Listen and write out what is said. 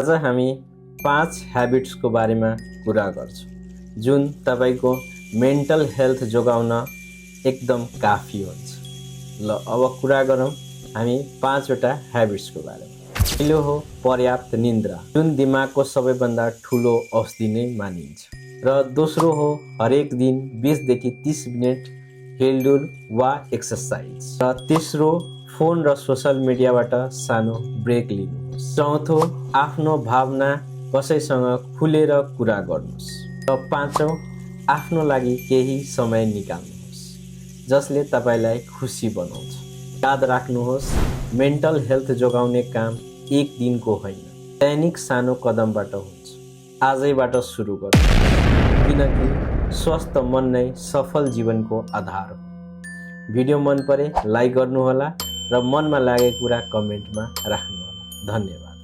आज हामी 5 ह्याबिट्सको बारेमा कुरा गर्छौँ जुन तपाईको मेन्टल हेल्थ जोगाउन एकदम काफी हुन्छ। ल अब कुरा गरौँ हामी 5 वटा ह्याबिट्सको बारेमा। पहिलो हो पर्याप्त निन्द्रा, जुन दिमागको सबैभन्दा ठुलो औषधि नै मानिन्छ। र दोस्रो हो हरेक दिन 20 देखि 30 मिनेट हिलडुल वा एक्सरसाइज। र तेस्रो फोन र सोसल मिडियाबाट सानो ब्रेक लिनुहोस्। चौथो आफ्नो भावना कसैसँग खुलेर कुरा गर्नुहोस्। र पाँचौं आफ्नो लागि केही समय निकाल्नुहोस् जसले तपाईलाई खुसी बनाउँछ। याद राख्नुहोस्, मेन्टल हेल्थ जोगाउने काम एक दिनको होइन, दैनिक सानो कदमबाट हुन्छ। आजैबाट सुरु गर्नुहोस्, किनकि स्वस्थ मन नै सफल जीवनको आधार हो। भिडियो मन परे लाइक गर्नुहोला र मनमा लागेको कुरा कमेन्टमा राख्नुहोला। धन्यवाद।